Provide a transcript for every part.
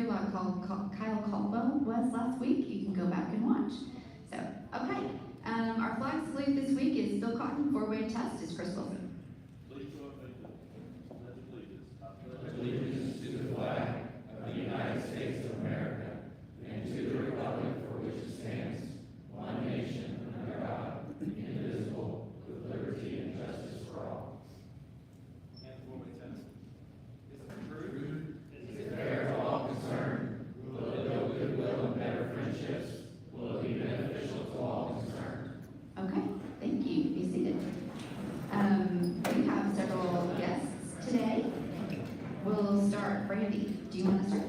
hear what Kyle Caldwell was last week, you can go back and watch. So, okay. Our flag salute this week is Bill Cotton, four-way test is Chris Wilson. Please join me in the Pledge of Allegiance. I pledge allegiance to the flag of the United States of America and to the republic for which it stands, one nation under God, indivisible, with liberty and justice for all. And the four-way test. Is it true? Is it fair to all concerned? Will it build goodwill and better friendships? Will it be beneficial to all concerned? Okay, thank you. Be seated. We have several guests today. We'll start. Brandy, do you want to start?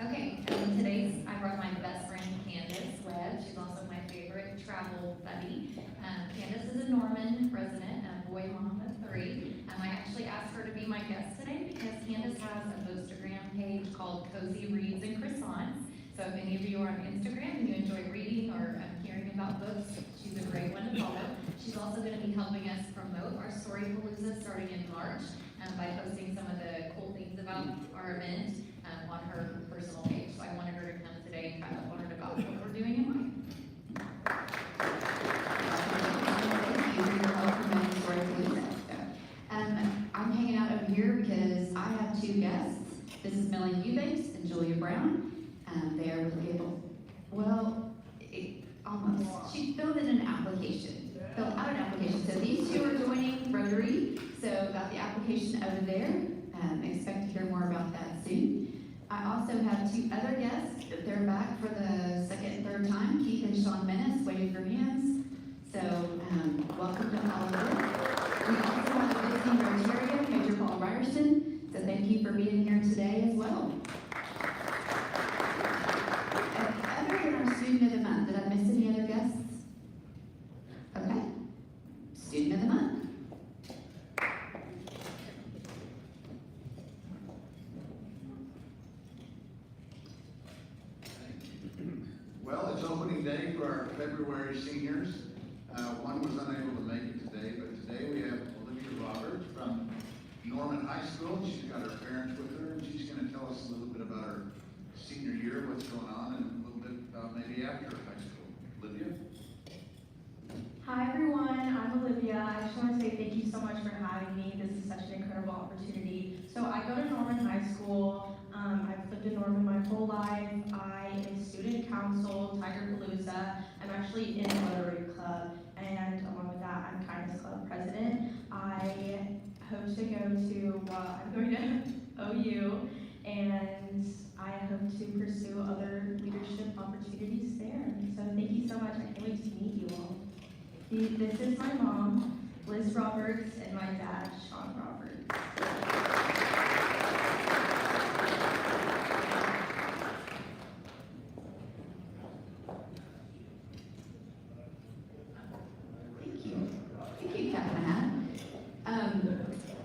Okay, I brought my best friend Candace Webb. She's also my favorite travel buddy. Candace is a Norman resident of Boy Mama 3. I actually asked her to be my guest today because Candace has a Instagram page called Cozy Reads and Croissants. So if any of you are on Instagram and you enjoy reading or hearing about books, she's a great one to follow. She's also going to be helping us promote our Storypalooza starting in March by posting some of the cool things about our event on her personal page. So I wanted her to come today and kind of learn about what we're doing in mine. Thank you for your help promoting Storypalooza. I'm hanging out over here because I have two guests. This is Millie Eubanks and Julia Brown. They are with Gable. Well, almost. She filled in an application. Filled out an application. So these two are joining Rotary. So got the application over there. Expect to hear more about that soon. I also have two other guests. They're back for the second and third time. Keith and Sean Menace, waving your hands. So welcome to all of this. We also have a visiting Rotarian, Major Paul Ryerson. So thank you for being here today as well. Other than our Student of the Month, did I miss any other guests? Okay. Student of the Month. Well, it's opening day for our February seniors. One was unable to make it today, but today we have Olivia Roberts from Norman High School. She's got her parents with her, and she's going to tell us a little bit about her senior year, what's going on, and a little bit about maybe after high school. Olivia? Hi everyone, I'm Olivia. I just want to say thank you so much for having me. This is such an incredible opportunity. So I go to Norman High School. I've lived in Norman my whole life. I am student council, Tigerpalooza. I'm actually in the Rotary Club, and along with that, I'm Kindness Club president. I hope to go to, I'm going to OU, and I hope to pursue other leadership opportunities there. So thank you so much. I can't wait to meet you all. This is my mom, Liz Roberts, and my dad, Sean Roberts. Thank you, Captain Hat.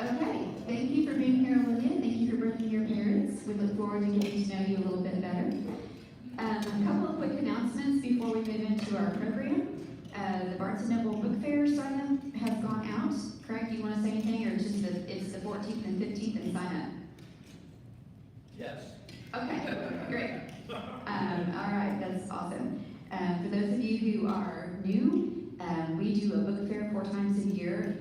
Okay, thank you for being here, Olivia. Thank you for bringing your parents. We look forward to getting to know you a little bit better. A couple of quick announcements before we move into our program. The Barnes & Noble Book Fair sign-up has gone out. Craig, do you want to say anything, or just it's the 14th and 15th and sign up? Yes. Okay, great. All right, that's awesome. For those of you who are new, we do a book fair four times a year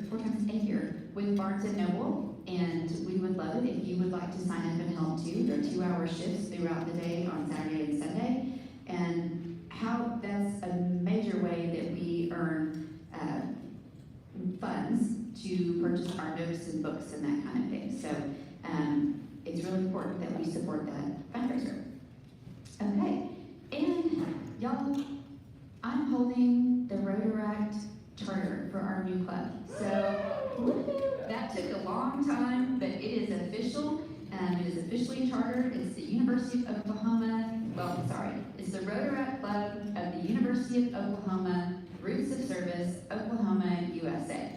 with Barnes & Noble, and we would love it if you would like to sign up and help too. There are 2-hour shifts throughout the day on Saturday and Sunday, and that's a major way that we earn funds to purchase our notes and books and that kind of thing. So it's really important that we support that fundraiser. Okay, and y'all, I'm holding the Rotaract charter for our new club. So that took a long time, but it is official. It is officially chartered. It's the University of Oklahoma. It's the Rotaract Club of the University of Oklahoma, Roots of Service, Oklahoma, USA.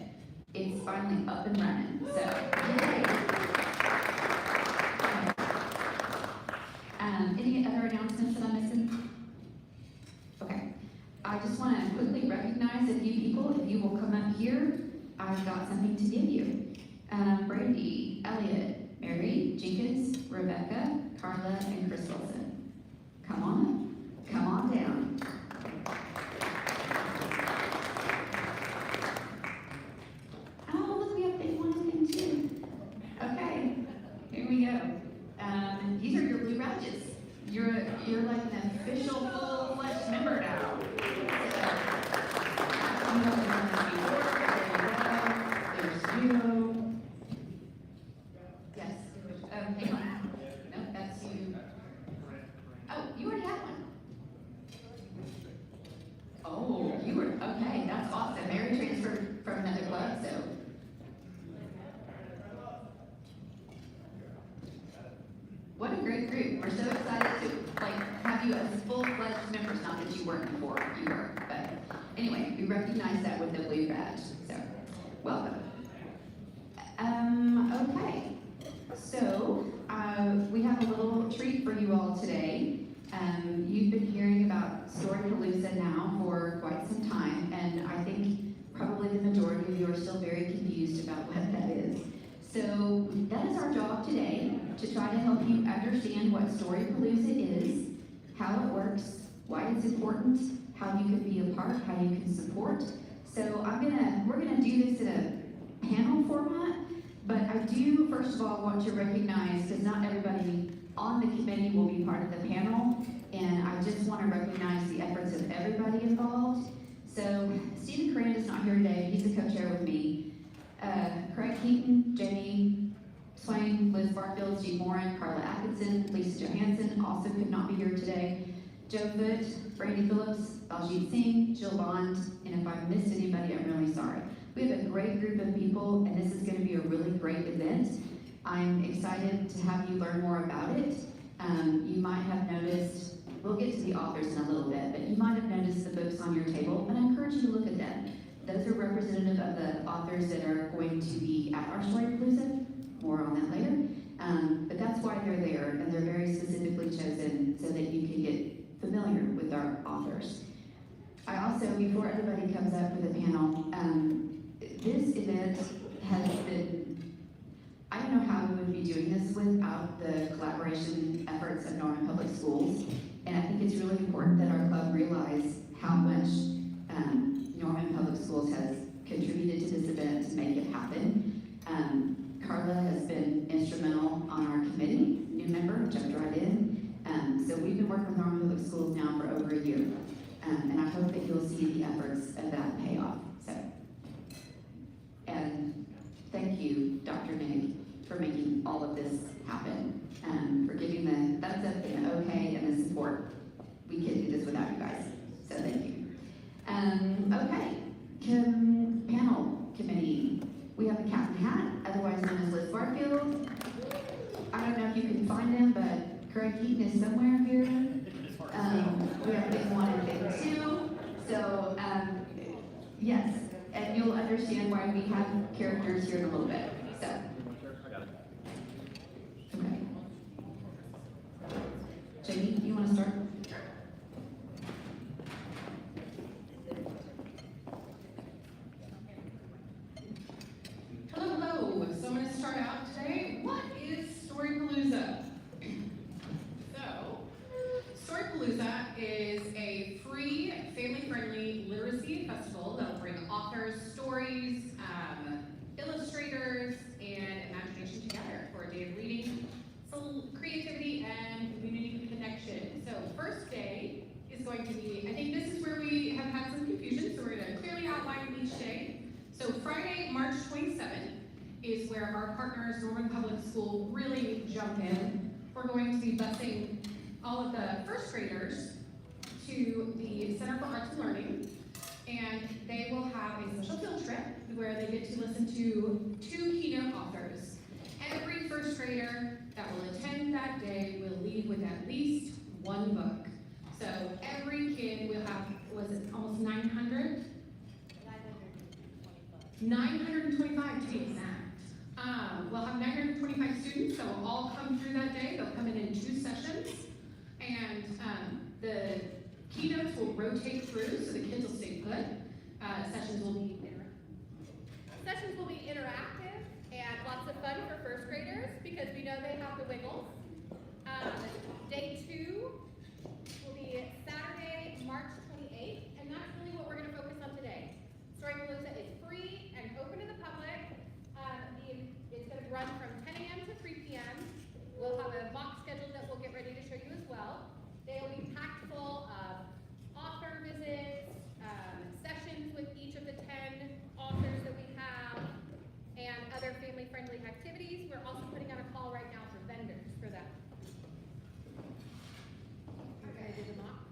It's finally up and running. So, yay! Any other announcements that I'm missing? Okay. I just want to quickly recognize a few people. If you will come up here, I've got something to give you. Brandy, Elliot, Mary, Jenkins, Rebecca, Carla, and Chris Wilson. Come on up. Come on down. Oh, look, we have big one thing too. Okay, here we go. These are your blue badges. You're like an official full-fledged member now. There's you. Yes. Hang on. No, that's you. Oh, you already have one. Oh, you were, okay, that's awesome. Mary transferred from another club, so. What a great group. We're so excited to have you as full-fledged members, not that you weren't before, you were. But anyway, we recognize that with the blue badge, so welcome. Okay, so we have a little treat for you all today. You've been hearing about Storypalooza now for quite some time, and I think probably the majority of you are still very confused about what that is. So that is our job today, to try to help you understand what Storypalooza is, how it works, why it's important, how you can be a part, how you can support. So we're gonna do this in a panel format, but I do first of all want to recognize, because not everybody on the committee will be part of the panel, and I just want to recognize the efforts of everybody involved. So Stephen Coran is not here today, he's a co-chair with me. Craig Keaton, Jamie Swain, Liz Barfield, Steve Moran, Carla Atkinson, Lisa Johansson also could not be here today. Joe Foote, Brandy Phillips, Baljit Singh, Jill Bond, and if I've missed anybody, I'm really sorry. We have a great group of people, and this is going to be a really great event. I'm excited to have you learn more about it. You might have noticed, we'll get to the authors in a little bit, but you might have noticed the books on your table, and I encourage you to look at them. Those are representative of the authors that are going to be at our Storypalooza. More on that later. But that's why they're there, and they're very specifically chosen so that you can get familiar with our authors. I also, before everybody comes up with a panel, this event has been, I don't know how we would be doing this without the collaboration efforts of Norman Public Schools, and I think it's really important that our club realize how much Norman Public Schools has contributed to this event to make it happen. Carla has been instrumental on our committee, new member, jumped right in. So we've been working with Norman Public Schools now for over a year. And I hope that you'll see the efforts of that pay off. So, and thank you, Dr. Nig, for making all of this happen, for giving the thumbs up and the okay and the support. We can't do this without you guys, so thank you. Okay, panel committee. We have the Captain Hat, otherwise known as Liz Barfield. I don't know if you can find him, but Craig Keaton is somewhere here. We have big one and big two. So, yes, and you'll understand why we have characters here in a little bit. So, okay. Jamie, you want to start? Hello, so I'm going to start out today. What is Storypalooza? So, Storypalooza is a free, family-friendly literacy festival that will bring authors, stories, illustrators, and imagination together for a day of reading, creativity, and community connection. So, first day is going to be, I think this is where we have had some confusion, so we're going to clearly outline each day. So Friday, March 27th is where our partners, Norman Public School, really jump in. We're going to be busing all of the first graders to the Center for Arts and Learning, and they will have a special field trip where they get to listen to 2 keynote authors. Every first grader that will attend that day will leave with at least 1 book. So every kid will have, was it almost 900? 925 to be exact. We'll have 925 students that will all come through that day. They'll come in 2 sessions, and the keynotes will rotate through, so the kids will stay put. Sessions will be the Wiggles. Day 2 will be Saturday, March 28th, and that's really what we're going to focus on today. Storypalooza is free and open to the public. It's going to run from 10 a.m. to 3 p.m. We'll have a mock schedule that we'll get ready to show you as well. They will be packed full of author visits, sessions with each of the 10 authors that we have, and other family-friendly activities. We're also putting out a call right now for vendors for that. Okay, do the mock.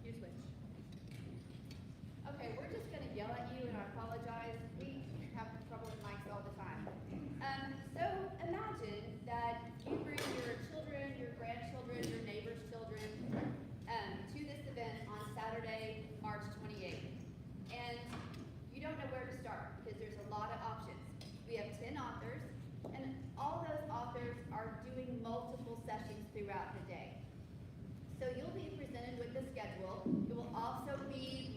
You switch. Okay, we're just gonna yell at you and I apologize. We have trouble with mics all the time. So imagine that you bring your children, your grandchildren, your neighbor's children, to this event on Saturday, March 28th. And you don't know where to start because there's a lot of options. We have 10 authors, and all those authors are doing multiple sessions throughout the day. So you'll be presented with the schedule. It will also be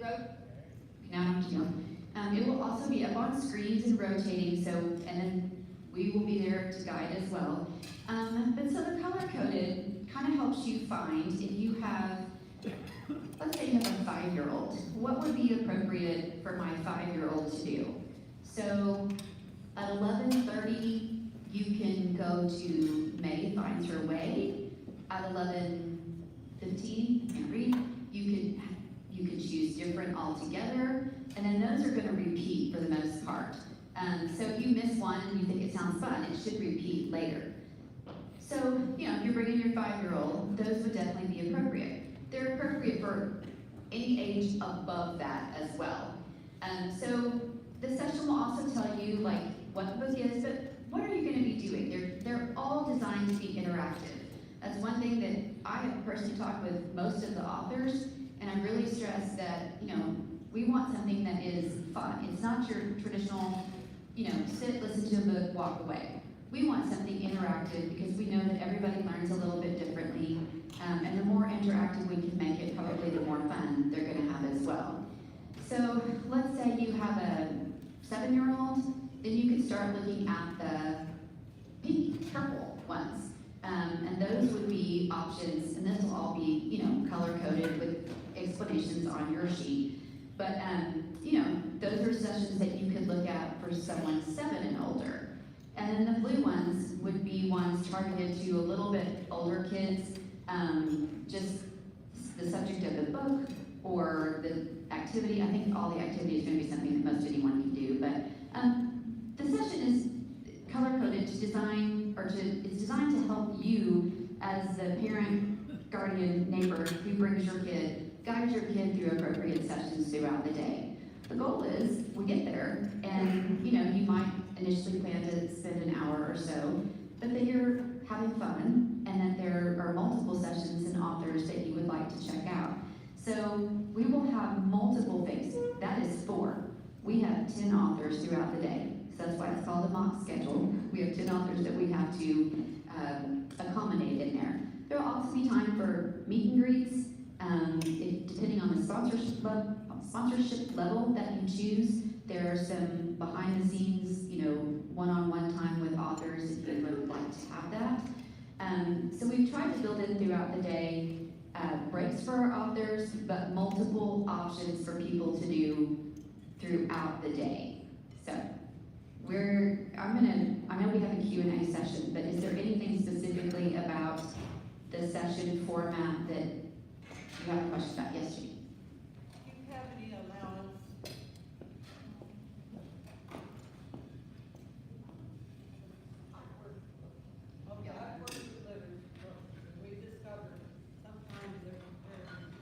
It will also be up on screens and rotating, so, and then we will be there to guide as well. But so the color-coded kind of helps you find if you have, let's say you have a 5-year-old, what would be appropriate for my 5-year-old to do? So at 11:30, you can go to May Finds Her Way. At 11:15, can't read, you could choose different altogether, and then those are going to repeat for the most part. So if you miss one and you think it sounds fun, it should repeat later. So, you know, if you're bringing your 5-year-old, those would definitely be appropriate. They're appropriate for any age above that as well. So the session will also tell you like what the book is, but what are you going to be doing? They're all designed to be interactive. That's one thing that I have personally talked with most of the authors, and I really stress that, you know, we want something that is fun. It's not your traditional, you know, sit, listen to a book, walk away. We want something interactive because we know that everybody learns a little bit differently, and the more interactive we can make it, probably the more fun they're going to have as well. So let's say you have a 7-year-old, then you can start looking at the pink, purple ones. And those would be options, and this will all be, you know, color-coded with explanations on your sheet. But, you know, those are sessions that you could look at for someone 7 and older. And then the blue ones would be ones targeted to a little bit older kids, just the subject of the book or the activity. I think all the activity is going to be something that most anyone can do. But the session is color-coded to design, or it's designed to help you as the parent, guardian, neighbor who brings your kid, guide your kid through appropriate sessions throughout the day. The goal is we get there, and you know, you might initially plan to spend an hour or so, but that you're having fun, and that there are multiple sessions and authors that you would like to check out. So we will have multiple things. That is 4. We have 10 authors throughout the day. So that's why it's called a mock schedule. We have 10 authors that we have to accommodate in there. There will also be time for meet and greets, depending on the sponsorship level that you choose. There are some behind the scenes, you know, one-on-one time with authors if you would like to have that. So we've tried to build in throughout the day breaks for our authors, but multiple options for people to do throughout the day. So I know we have a Q&A session, but is there anything specifically about the session format that you have a question about? Yes, Judy? Do you have any allowance? Okay, I've worked with living, we discovered sometimes they're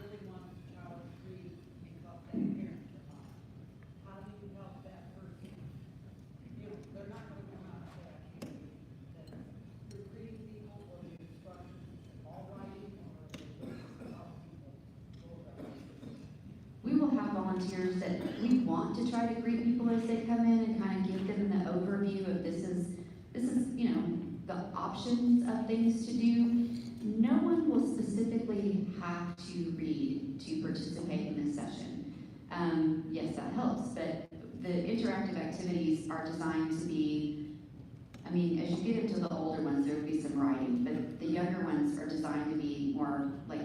really want the child to read because that parents are not. How do you help that person? You know, they're not gonna come out of that activity. That you're reading people or the instructions, all writing or the help people. We will have volunteers that we want to try to greet people as they come in and kind of give them the overview of this is, you know, the options of things to do. No one will specifically have to read to participate in this session. Yes, that helps, but the interactive activities are designed to be, mean, as you get into the older ones, there would be some writing, but the younger ones are designed to be more like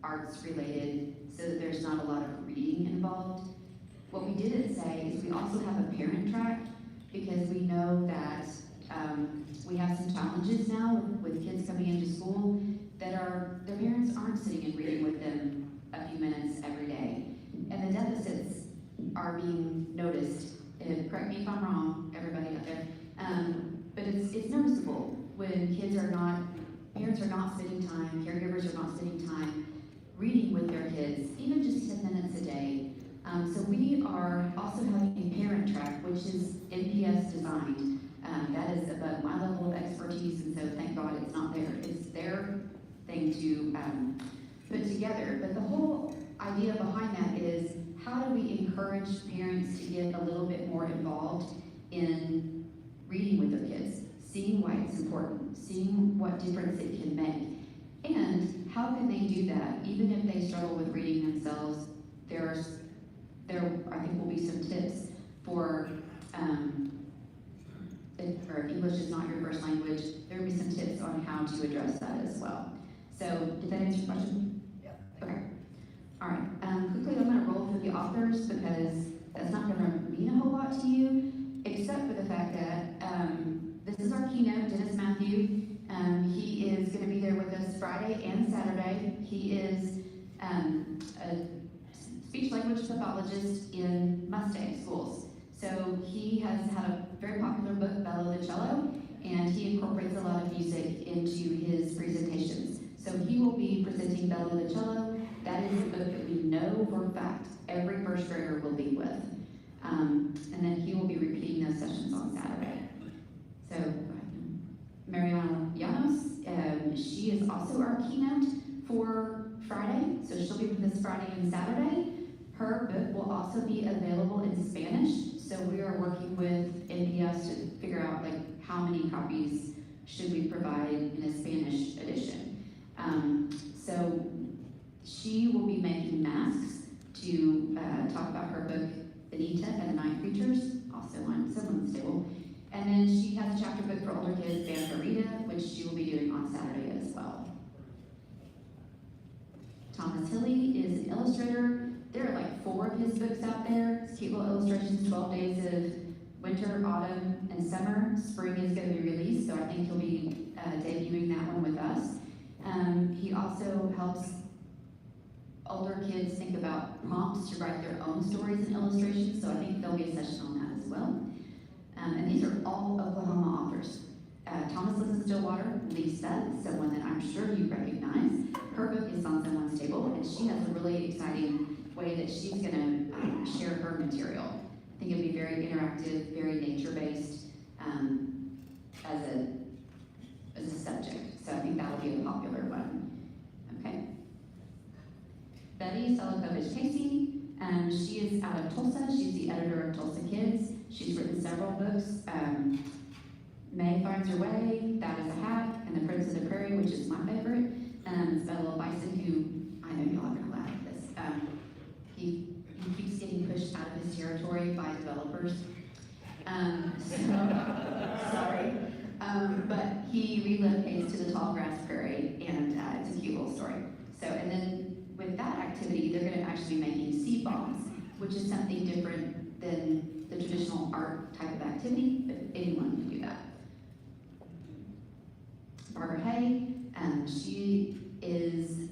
arts related, so that there's not a lot of reading involved. What we didn't say is we also have a parent track, because we know that we have some challenges now with kids coming into school that their parents aren't sitting and reading with them a few minutes every day. And the deficits are being noticed. And correct me if I'm wrong, everybody out there. But it's noticeable when parents are not spending time, caregivers are not spending time reading with their kids, even just 10 minutes a day. So we are also having a parent track, which is NPS designed. That is above my level of expertise, and so thank God it's not there. It's their thing to put together. But the whole idea behind that is, how do we encourage parents to get a little bit more involved in reading with their kids, seeing why it's important, seeing what difference it can make, and how can they do that even if they struggle with reading themselves? There I think will be some tips for if English is not your first language, there will be some tips on how to address that as well. So, did that answer your question? Yep. Okay. All right. Quickly, I'm going to roll through the authors because that's not going to mean a whole lot to you, except for the fact that this is our keynote, Dennis Matthew. He is going to be there with us Friday and Saturday. He is a speech language pathologist in Mustang schools. So he has had a very popular book, Bello the Cello, and he incorporates a lot of music into his presentations. So he will be presenting Bello the Cello. That is a book that we know for a fact every first grader will be with. And then he will be repeating those sessions on Saturday. So, Mariana Llanos, she is also our keynote for Friday. So she'll be with us Friday and Saturday. Her book will also be available in Spanish. So we are working with NPS to figure out like how many copies should we provide in a Spanish edition. So she will be making masks to talk about her book, Benita and the Night Creatures, also on someone's table. And then she has a chapter book for older kids, Bangarita, which she will be doing on Saturday as well. Thomas Hilly is an illustrator. There are like 4 of his books out there. It's cute little illustrations, 12 days of winter, autumn, and summer. Spring is going to be released, so I think he'll be debuting that one with us. He also helps older kids think about prompts to write their own stories and illustrations, so I think there'll be a session on that as well. And these are all Oklahoma authors. Thomas lives in Stillwater. Lisa, someone that I'm sure you recognize. Her book is on someone's table, and she has a really exciting way that she's going to share her material. I think it'll be very interactive, very nature-based as a subject. So I think that'll be a popular one. Okay. Betty Selakovich-Casey, she is out of Tulsa. She's the editor of Tulsa Kids. She's written several books. May Finds Her Way, That Is a Hat, and The Prince of the Prairie, which is my favorite. It's about a little bison who, I know y'all are gonna laugh at this. He keeps getting pushed out of his territory by developers. Sorry. But he relocates to the tall grass prairie, and it's a cute little story. So, and then with that activity, they're gonna actually be making seed bombs, which is something different than the traditional art type of activity, but anyone can do that. Barbara Hay, she is,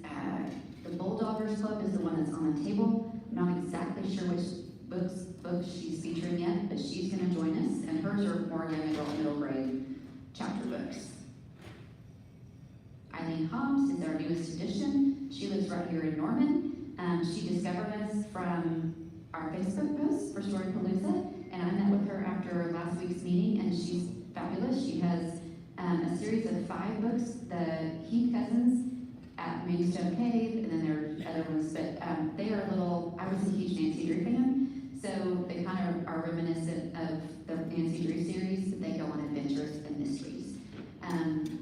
the Bulldoggers Club is the one that's on the table. I'm not exactly sure which books she's featuring yet, but she's gonna join us, and hers are more young adult, middle grade chapter books. Eileen Hobbs is our newest addition. She lives right here in Norman. She discovered us from our Facebook post for Storypalooza, and I met with her after last week's meeting, and she's fabulous. She has a series of 5 books, the Heath Cousins at Moonstone Cave, and then there are other ones, but they are I was a huge Nancy Drew fan, so they kind of are reminiscent of the Nancy Drew series, but they go on adventures and mysteries.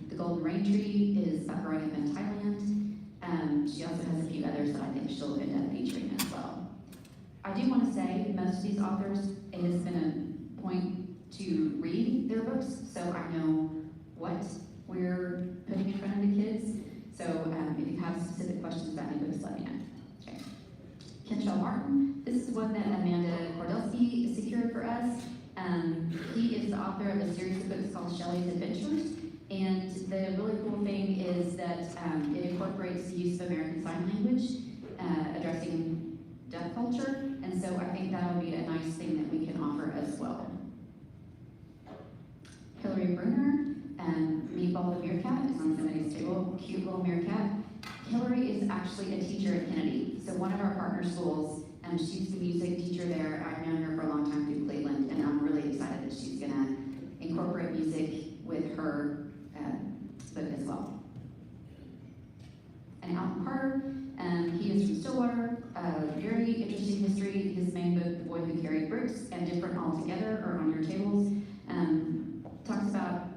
The Golden Rain Tree is about growing up in Thailand. She also has a few others that I think she'll end up featuring as well. I do want to say, most of these authors, it has been a point to read their books, so I know Michelle Martin. This is one that Amanda Kordelsky secured for us. He is the author of a series of books called Shelley's Adventures. And the really cool thing is that it incorporates the use of American Sign Language, addressing deaf culture. And so I think that'll be a nice thing that we can offer as well. Hillary Bruner, Meatball the Meerkat is on somebody's table, cute little meerkat. Hillary is actually a teacher at Kennedy, so one of our partner schools. She's the music teacher there. I've known her for a long time through Cleveland, and I'm really excited that she's gonna incorporate music with her book as well. And Alton Carter, he is from Stillwater. Very interesting history. His main book, The Boy Who Carried Bricks, and Different Altogether, are on your tables. Talks about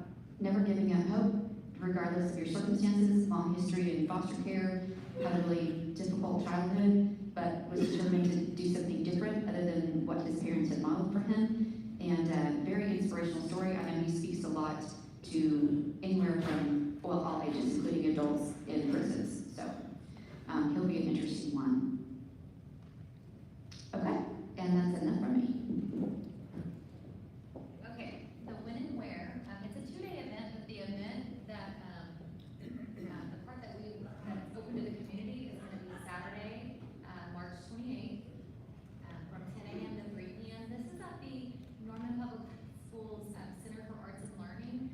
never giving up hope, regardless of your circumstances, long history in foster care, had a really difficult childhood, but was determined to do something different other than what his parents had modeled for him. And very inspirational story. I know he speaks a lot to anywhere from, well, all ages, including adults in prisons. So he'll be an interesting one. Okay, and that's enough from me. Okay, the When and Where, it's a 2-day event, but the event that, the part that's open to the community is gonna be Saturday, March 28th, from 10 a.m. to 3 p.m. This is at the Norman Public Schools Center for Arts and Learning.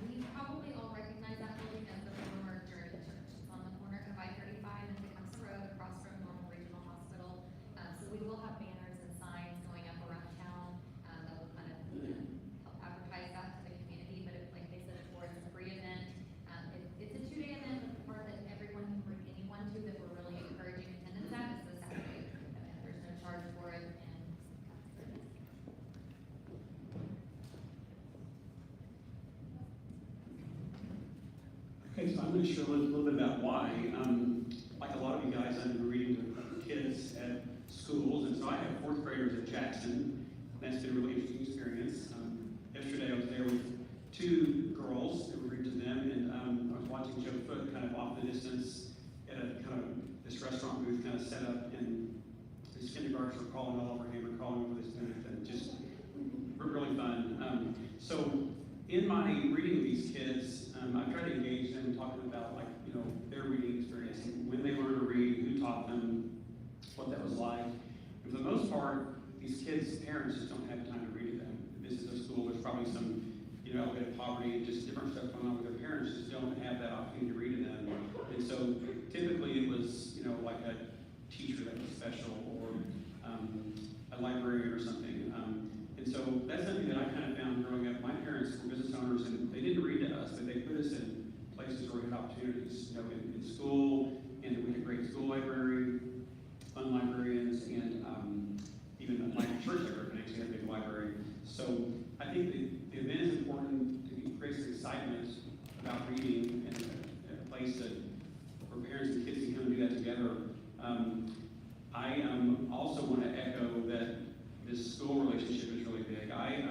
We probably all recognize that building as the former Journey Church. It's on the corner of I-35 and Tecumseh Road across from Normal Regional Hospital. So we will have banners and signs going up around town that will kind of help advertise that to the community. But like they said before, it's a free event. It's a 2-day event, but the part that everyone can bring anyone to that we're really encouraging attendance at is the Saturday event. There's no charge for it, and Okay, so I'm going to share a little bit about why. Like a lot of you guys, I've been reading to kids at schools, and so I have 4th graders at Jackson. That's been a really interesting experience. Yesterday I was there with 2 girls that were reading to them, and I was watching Joe Foote kind of off in the distance at a kind of this restaurant booth kind of set up, and these kindergartners were crawling all over him and crawling over this booth, and just really fun. So in my reading with these kids, I tried to engage them talking about their reading experience, and when they learned to read, who taught them, what that was like. And for the most part, these kids' parents just don't have time to read to them. This is a school, there's probably some elevated poverty and just different stuff going on with their parents, just don't have that opportunity to read to them. And so typically it was like a teacher that was special, or a librarian or something. And so that's something that I kind of found growing up. My parents were business owners, and they didn't read to us, but they put us in places where we had opportunities, in school, and we had a great school library, fun librarians, and even my church library actually had a big library. So I think the event is important to create some excitement about reading, and a place where parents and kids can come and do that together. I also want to echo that this school relationship is really big. I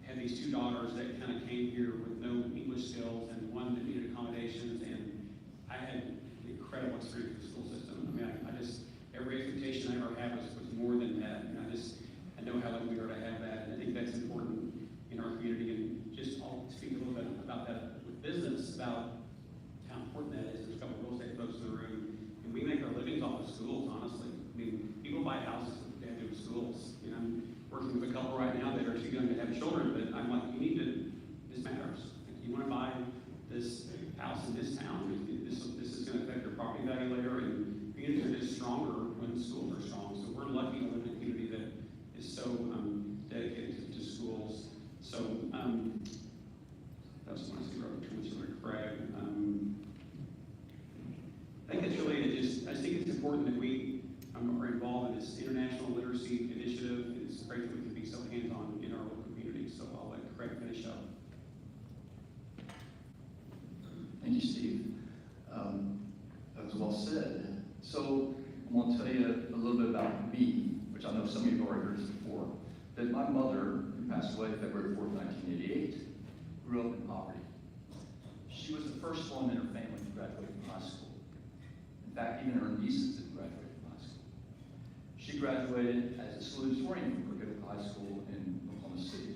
had these 2 daughters that kind of came here with no English skills, and one that needed accommodations, and I had an incredible experience with the school system. I mean, I just, every expectation I ever had was more than that, and I know how lucky we are to have that, and I think that's important in our community. And just I'll speak a little bit about that with business, about how important that is. There's a couple of real estate folks in the room, and we make our livings off of schools, honestly. I mean, people buy houses with they have to do with schools. I'm working with a couple right now that are too young to have children, but I'm like, you need to, this matters. Like, you want to buy this house in this town, this is going to affect your property value later, and communities are just stronger when schools are strong. So we're lucky to live in a community that is so dedicated to schools. So that's one I see Robert Turner Craig. I think it's really I think it's important that we are involved in this international literacy initiative. It's great that we can be so hands-on in our local community. So I'll let Craig finish up. Thank you, Steve. That was well said. So I want to tell you a little bit about me, which I know some of you have already heard this before. That my mother, who passed away February 4th, 1988, grew up in poverty. She was the first one in her family to graduate from high school. In fact, even her nieces didn't graduate from high school. She graduated as a salutatorian from Rotary High School in Oklahoma City.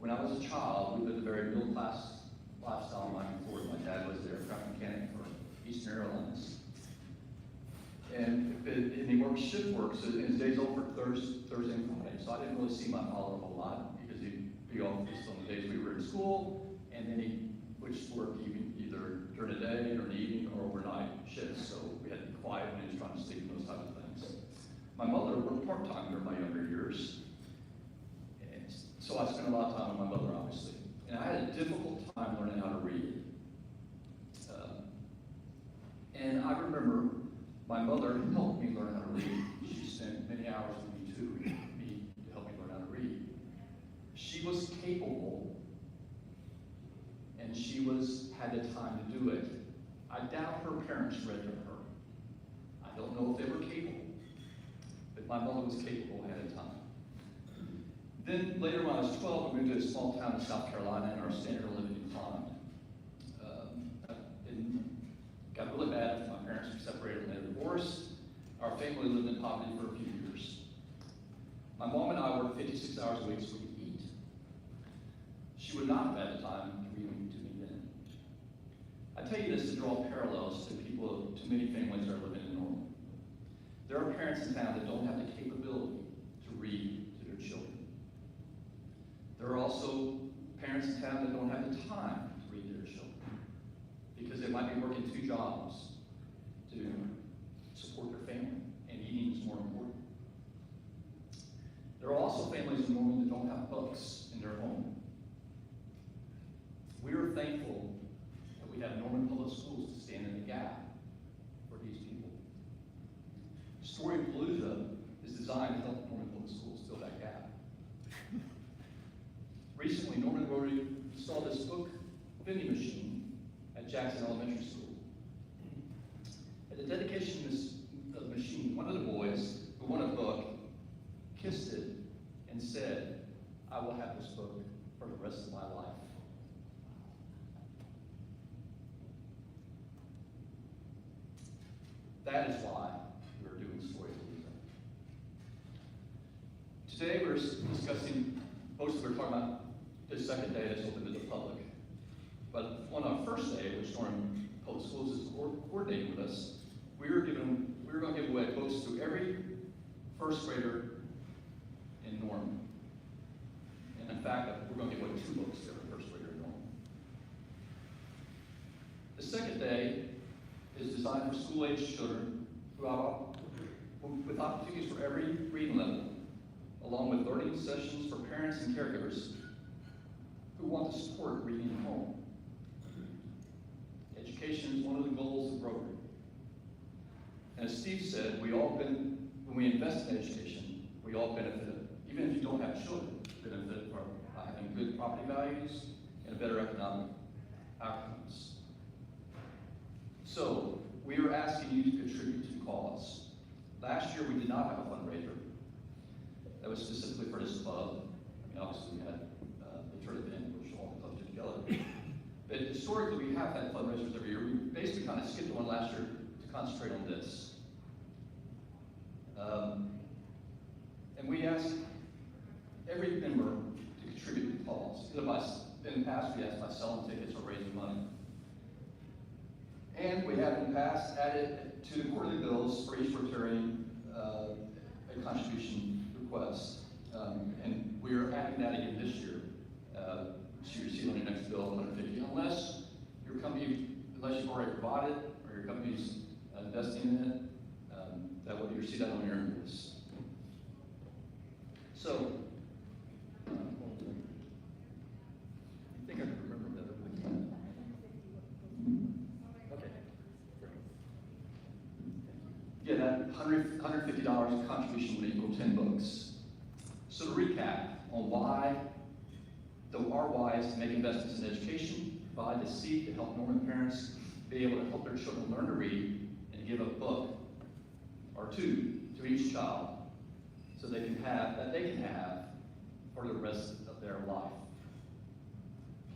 When I was a child, we lived a very middle-class lifestyle in Miami, Florida. My dad was the aircraft mechanic for Eastern Airlines. And he worked shift work, so his days off were Thursday and Friday. So I didn't really see my father a whole lot because he'd be off just on the days we were in school, and then he would work either during the day or in the evening or overnight shifts. So we had to be quiet when he was trying to sleep and those types of things. My mother worked part-time during my younger years, and so I spent a lot of time with my mother, obviously. And I had a difficult time learning how to read. And I remember my mother helped me learn how to read. She spent many hours with me to help me learn how to read. She was capable, and she had the time to do it. I doubt her parents read to her. I don't know if they were capable, but my mother was capable ahead of time. Then later when I was 12, we moved to a small town in South Carolina, and our standard of living declined. It got really bad after my parents were separated and they divorced. Our family lived in poverty for a few years. My mom and I worked 56 hours a week so we could eat. She would not have had the time to read to me then. I tell you this to draw parallels to many families that are living in Normal. There are parents in town that don't have the capability to read to their children. There are also parents in town that don't have the time to read to their children because they might be working 2 jobs to support their family, and eating is more important. There are also families in Norman that don't have books in their home. We are thankful that we have Norman Public Schools to stand in the gap for these people. Storypalooza is designed to help Norman Public Schools fill that gap. Recently, Norman Rotary installed this book vending machine at Jackson Elementary School. At the dedication of the machine, one of the boys who won a book kissed it and said, "I will have this book for the rest of my life." That is why we're doing Storypalooza. Today we're discussing, mostly we're talking about the second day that's open to the public. But on our first day, which Norman Public Schools is coordinating with us, we were going to give away books to every first grader in Norman. And in fact, we're going to give away 2 books to every first grader in Norman. The second day is designed for school-age children with opportunities for every reading level, along with learning sessions for parents and caregivers who want to support reading at home. Education is one of the goals of Rotary. And as Steve said, when we invest in education, we all benefit. Even if you don't have children, benefit from having good property values and better economic outcomes. So, we are asking you to contribute to the cause. Last year, we did not have a fundraiser. That was specifically for this club. I mean, obviously, we had the tournament, which all the clubs did together. But historically, we have had fundraisers every year. We basically kind of skipped one last year to concentrate on this. And we asked every member to contribute to the cause. In the past, we asked by selling tickets or raising money. And we have in the past added to the quarterly bills for each Rotarian a contribution request. And we are adding that again this year. So you see on your next bill, $150, unless you've already bought it or your company's investing in it. That way you see that on your invoice. So, I think I can remember that. Okay. Yeah, that $150 contribution would equal 10 books. So to recap on our why is to make investments in education, provide the seed to help Norman parents be able to help their children learn to read and give a book or 2 to each child so they can have for the rest of their life.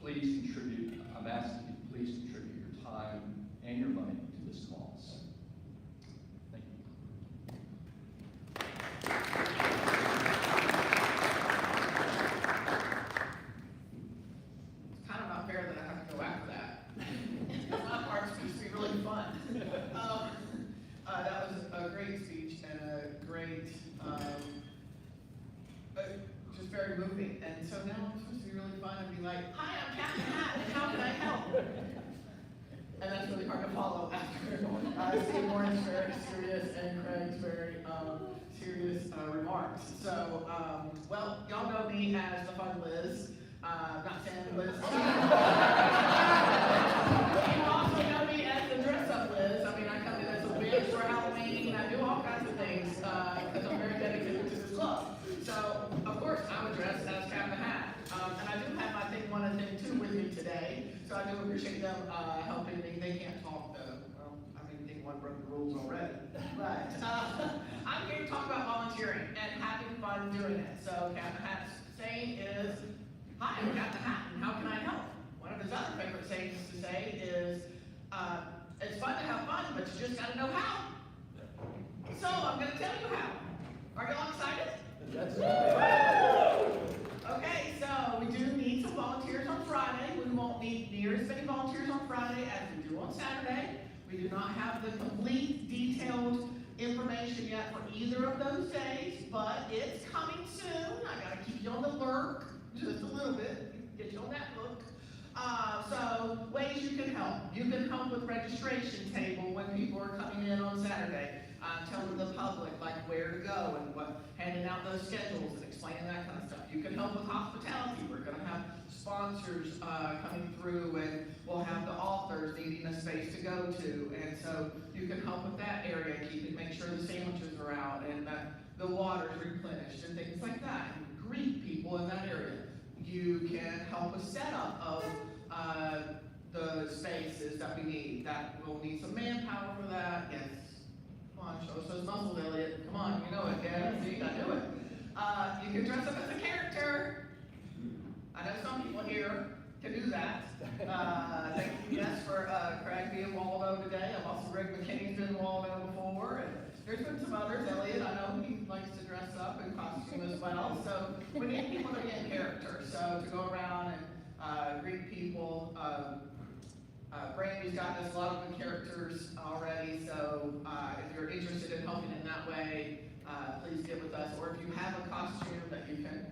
Please contribute. I'm asking you, please contribute your time and your money to this cause. Thank you. moving. And so now it's supposed to be really fun and be like, hi, I'm Captain Hat, and how can I help? And that's really hard to follow after Steve Warren's very serious and Craig's very serious remarks. So, well, y'all know me as the fun Liz, not Sandy Liz. You also know me as the dress-up Liz. I mean, I come in as a witch for Halloween. I do all kinds of things because I'm very dedicated to this club. So, of course, I'm dressed as Captain Hat. And I do have my Thing 1 and Thing 2 with me today. So I do appreciate them helping me. They can't talk though. Well, I mean, Thing 1 broke the rules already. But I'm here to talk about volunteering and having fun doing it. So Captain Hat's saying is, hi, I'm Captain Hat, and how can I help? One of his other favorite sayings to say is, it's fun to have fun, but you just gotta know how. So I'm gonna tell you how. Are y'all excited? Okay, so we do need some volunteers on Friday. We won't need near as many volunteers on Friday as we do on Saturday. We do not have the complete, detailed information yet for either of those days, but it's coming soon. I gotta keep you on the lurk just a little bit, get you on that look. So ways you can help. You can help with registration table when people are coming in on Saturday. Telling the public like where to go and handing out those schedules and explaining that kind of stuff. You can help with hospitality. We're going to have sponsors coming through, and we'll have the authors needing a space to go to, and so you can help with that area, make sure the sandwiches are out and that the water's replenished and things like that. And greet people in that area. You can help with setup of the spaces that we need. That we'll need some manpower for that. Yes. Come on, show us those muscles, Elliot. Come on, you know it, yeah, see, I knew it. You can dress up as a character. I know some people here can do that. Thank you, yes, for Craig being Waldo today. I've also Greg McKinney's been Waldo before, and there's been some others. Elliot, I know he likes to dress up in costume as well. So we need people to be in character. So to go around and greet people. Brandy's gotten us a lot of good characters already, so if you're interested in helping in that way, please get with us. Or if you have a costume that you can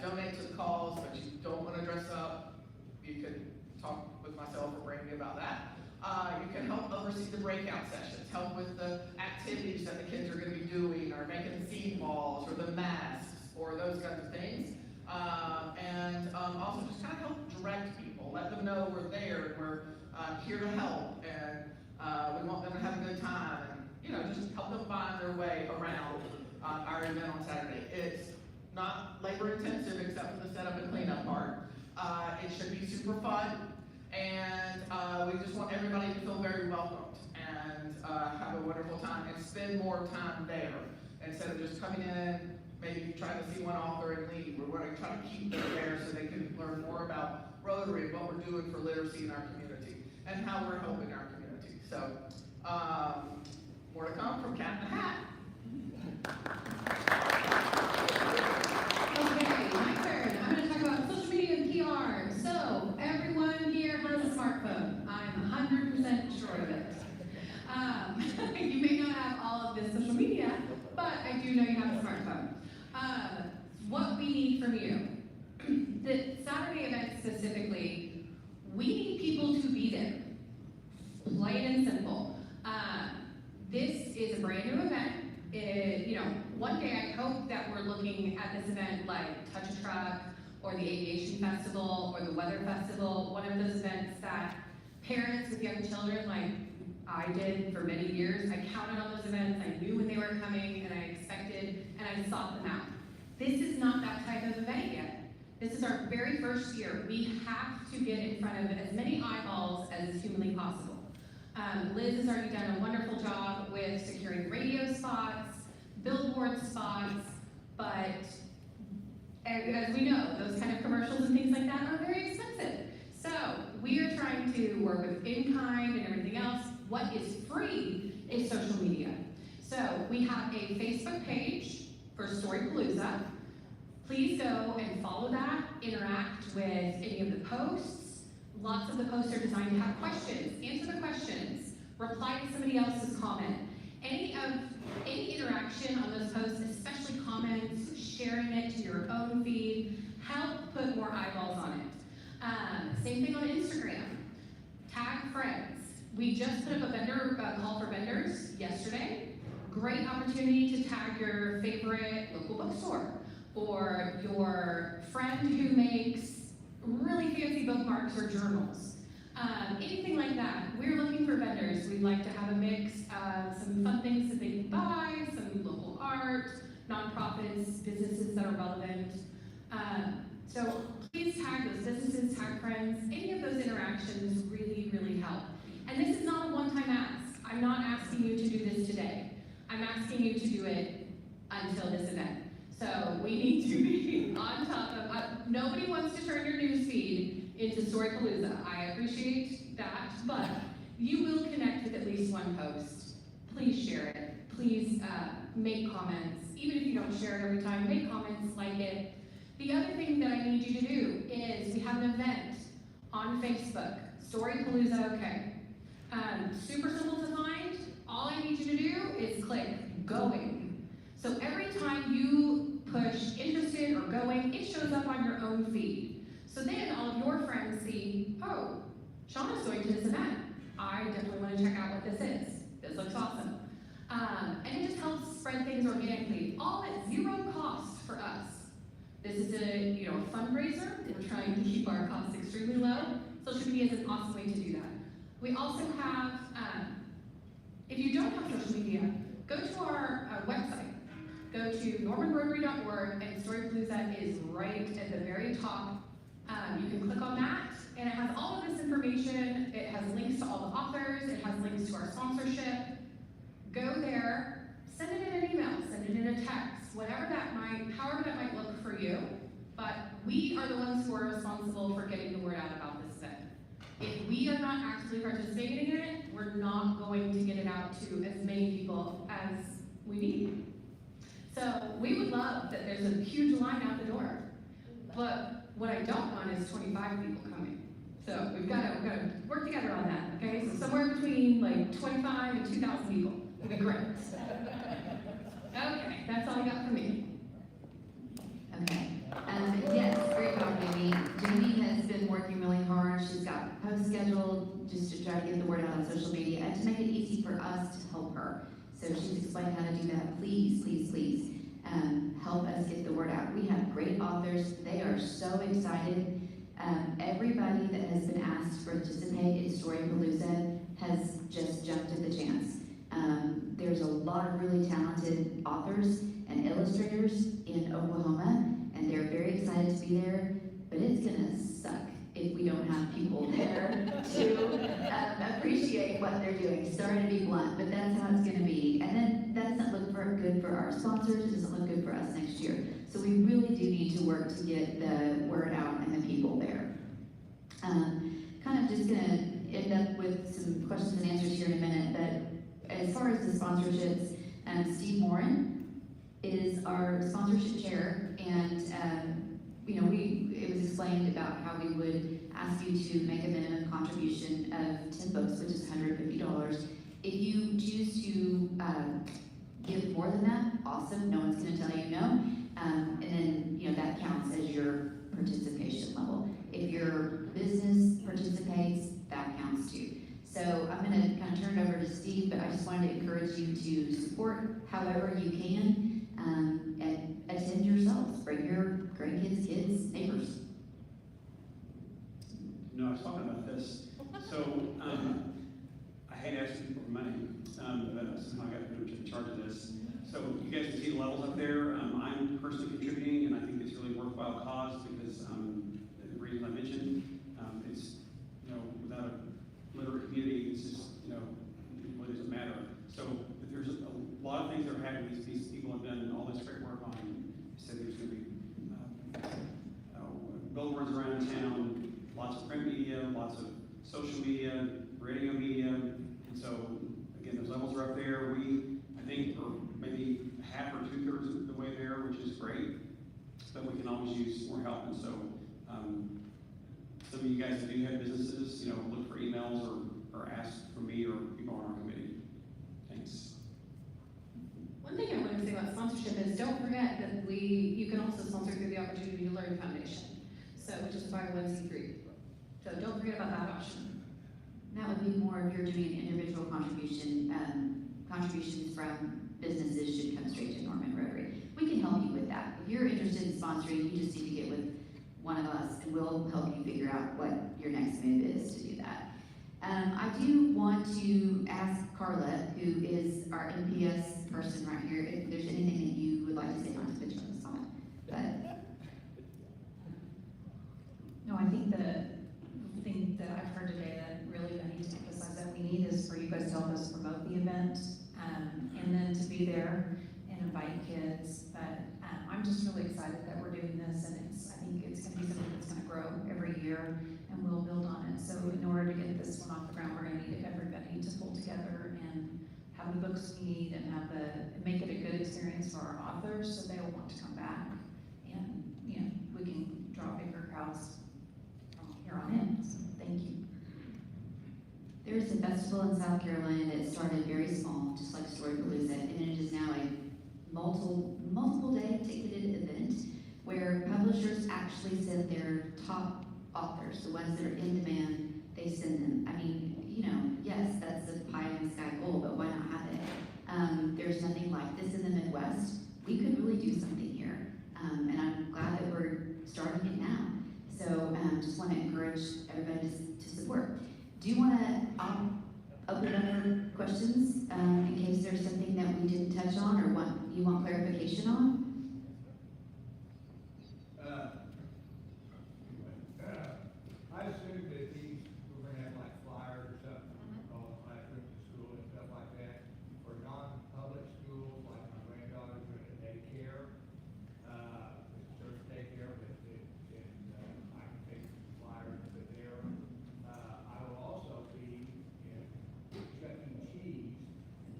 donate to the cause, but you don't want to dress up, you can talk with myself or Brandy about that. You can help oversee the breakout sessions, help with the activities that the kids are going to be doing, or making the seed balls, or the masks, or those kinds of things. And also just kind of help direct people, let them know we're there, and we're here to help, and we want them to have a good time, and just help them find their way around our event on Saturday. It's not labor intensive except for the setup and cleanup part. It should be super fun, and we just want everybody to feel very welcomed and have a wonderful time and spend more time there instead of just coming in, maybe trying to see one author and leave. We're going to try to keep them there so they can learn more about Rotary and what we're doing for literacy in our community and how we're helping our community. So, more to come from Captain Hat. Okay, my turn. I'm going to talk about social media and PR. So, everyone here has a smartphone. I'm 100% sure of it. You may not have all of this social media, but I do know you have a smartphone. What we need from you. The Saturday event specifically, we need people to be there. Plain and simple. This is a brand new event. One day I hope that we're looking at this event like Touch a Truck or the Aviation Festival or the Weather Festival, one of those events that parents with young children, like I did for many years, I counted on those events, I knew when they were coming, and I expected, and I sought them out. This is not that type of event yet. This is our very first year. We have to get in front of as many eyeballs as is humanly possible. Liz has already done a wonderful job with securing radio spots, billboard spots, but as we know, those kind of commercials and things like that are very expensive. So we are trying to work with in-kind and everything else. What is free is social media. So we have a Facebook page for Storypalooza. Please go and follow that, interact with any of the posts. Lots of the posts are designed to have questions. Answer the questions. Reply to somebody else's comment. Any interaction on those posts, especially comments, sharing it to your own feed, help put more eyeballs on it. Same thing on Instagram. Tag friends. We just put up a vendor call for vendors yesterday. Great opportunity to tag your favorite local bookstore or your friend who makes really fancy bookmarks or journals. Anything like that. We're looking for vendors. We'd like to have a mix of some fun things that they can buy, some local art, nonprofits, businesses that are relevant. So please tag those businesses, tag friends. Any of those interactions really, really help. And this is not a one-time ask. I'm not asking you to do this today. I'm asking you to do it until this event. So we need to be on top of, nobody wants to turn your news feed into Storypalooza. I appreciate that, but you will connect with at least one post. Please share it. Please make comments. Even if you don't share it every time, make comments, like it. The other thing that I need you to do is we have an event on Facebook, Storypalooza OK. Super simple to find. All I need you to do is click going. So every time you push interested or going, it shows up on your own feed. So then all of your friends see, oh, Shauna's going to this event. I definitely want to check out what this is. This looks awesome. And it just helps spread things organically, all at zero cost for us. This is a fundraiser. We're trying to keep our costs extremely low. Social media is an awesome way to do that. We also have, if you don't have social media, go to our website. Go to normanrotary.org, and Storypalooza is right at the very top. You can click on that, and it has all of this information. It has links to all the authors. It has links to our sponsorship. Go there, send it in an email, send it in a text, however that might look for you. But we are the ones who are responsible for getting the word out about this event. If we are not actively participating in it, we're not going to get it out to as many people as we need. So we would love that there's a huge line out the door. But what I don't want is 25 people coming. So we've got to work together on that, okay? So somewhere between like 25 and 2,000 people would be great. Okay, that's all I got for me. Okay. Yes, great talking to me. Jamie has been working really hard. She's got posts scheduled just to try to get the word out on social media and to make it easy for us to help her. So she's explained how to do that. Please, please, please help us get the word out. We have great authors. They are so excited. Everybody that has been asked to participate in Storypalooza has just jumped at the chance. There's a lot of really talented authors and illustrators in Oklahoma, and they're very excited to be there, but it's gonna suck if we don't have people there to appreciate what they're doing. Sorry to be blunt, but that's how it's gonna be. And then that doesn't look good for our sponsors, it doesn't look good for us next year. So we really do need to work to get the word out and the people there. Kind of just gonna end up with some questions and answers here in a minute, but as far as the sponsorships, Steve Morin is our sponsorship chair, and it was explained about how we would ask you to make a minimum contribution of 10 books, which is $150. If you choose to give more than that, awesome, no one's gonna tell you no. And then, that counts as your participation level. If your business participates, that counts too. So I'm gonna kind of turn it over to Steve, but I just wanted to encourage you to support however you can, and attend yourselves. Bring your grandkids, kids, neighbors. No, I was talking about this. So, I hate asking people for money, but somehow I got put in charge of this. So you guys can see the levels up there. I'm personally contributing, and I think it's really a worthwhile cause because the reasons I mentioned, it's, without a literate community, it's just, it really doesn't matter. So if there's a lot of things that are happening, these people have done all this great work on. They said there's going to be billboards around town, lots of print media, lots of social media, radio media, and so again, those levels are up there. We, I think, are maybe half or 2/3 of the way there, which is great, but we can always use more help. And so, some of you guys that do have businesses, look for emails or ask for me or people on our committee. Thanks. One thing I want to say about sponsorship is don't forget that we you can also sponsor through the Opportunity to Learn Foundation, so, which is 501c3. So don't forget about that option. That would be more if you're doing an individual contribution, contributions from businesses should come straight to Norman Rotary. We can help you with that. If you're interested in sponsoring, you just need to get with one of us and we'll help you figure out what your next move is to do that. I do want to ask Carla, who is our NPS person right here, if there's anything that you would like to say, not to put you on the spot. But No, I think the thing that I've heard today that really I need to emphasize that we need is for you guys to help us promote the event, and then to be there and invite kids. But I'm just really excited that we're doing this, and I think it's gonna be something that's gonna grow every year, and we'll build on it. So in order to get this one off the ground, we're gonna need everybody to pull together and have the books we need and make it a good experience for our authors, so they'll want to come back, and, you know, we can draw bigger crowds from here on in. So thank you. there's a festival in South Carolina that started very small, just like Storypalooza, and it is now a multiple day ticketed event where publishers actually send their top authors, the ones that are in demand, they send them. I mean, you know, yes, that's a pie in the sky goal, but why not have it? There's nothing like this in the Midwest. We could really do something here, and I'm glad that we're starting it now. So just want to encourage everybody to support. Do you want to open it up for questions in case there's something that we didn't touch on or you want clarification on? I assume that these, we're gonna have like flyers or something on classrooms at school and stuff like that. For non-public schools, like my granddaughter's at daycare, church daycare, and I can take some flyers to there. I will also be in Chuck E. Cheese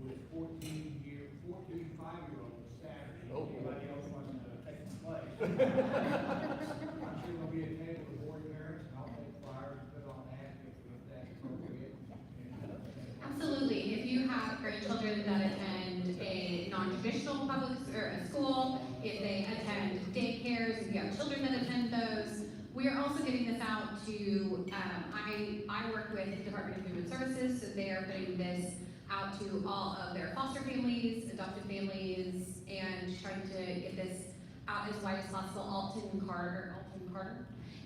with 5-year-olds Saturday. Anybody else wants to take my place? I'm sure there'll be a table of board parents, and I'll take flyers and put on that if that's appropriate. Absolutely. If you have grandchildren that attend a non-traditional public or a school, if they attend daycares, if you have children that attend those, we are also getting this out to, I work with the Department of Human Services, so they are putting this out to all of their foster families, adopted families, and trying to get this out as wide as possible. Alton Carter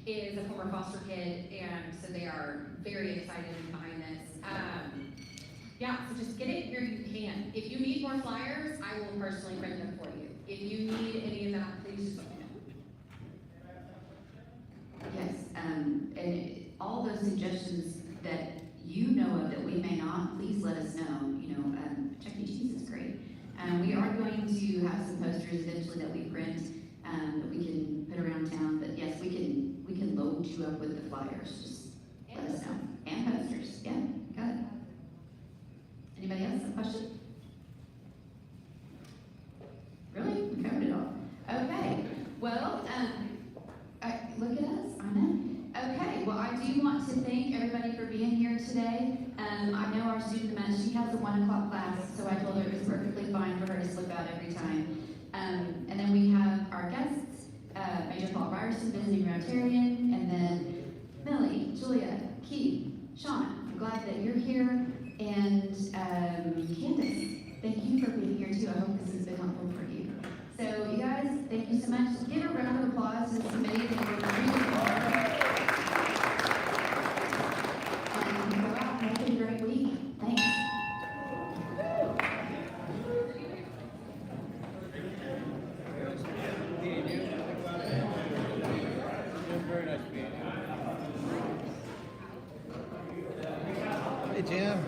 is a former foster kid, and so they are very excited behind this. Yeah, so just get it where you can. If you need more flyers, I will personally print them for you. If you need any of that, please just let me know. Yes, and all those suggestions that you know of that we may not, please let us know. You know, Chuck E. Cheese is great. We are going to have some posters eventually that we print that we can put around town. But yes, we can load you up with the flyers. Just let us know. And posters. Yeah, got it. Anybody else have a question? Really? We covered it all. Okay. Well, look at us. I know. Okay. Well, I do want to thank everybody for being here today. I know our student she has a 1 o'clock class, so I told her it was perfectly fine for her to slip out every time. And then we have our guests, Major Paul Ryerson, visiting Rotarian, and then Millie, Julia, Keith, Sean. I'm glad that you're here. And Candace, thank you for being here too. I hope this has been helpful for you. So you guys, thank you so much. Give a round of applause to the committee. They worked really hard. And go out and make it a great week. Thanks. Very nice being here. Hey, Jim.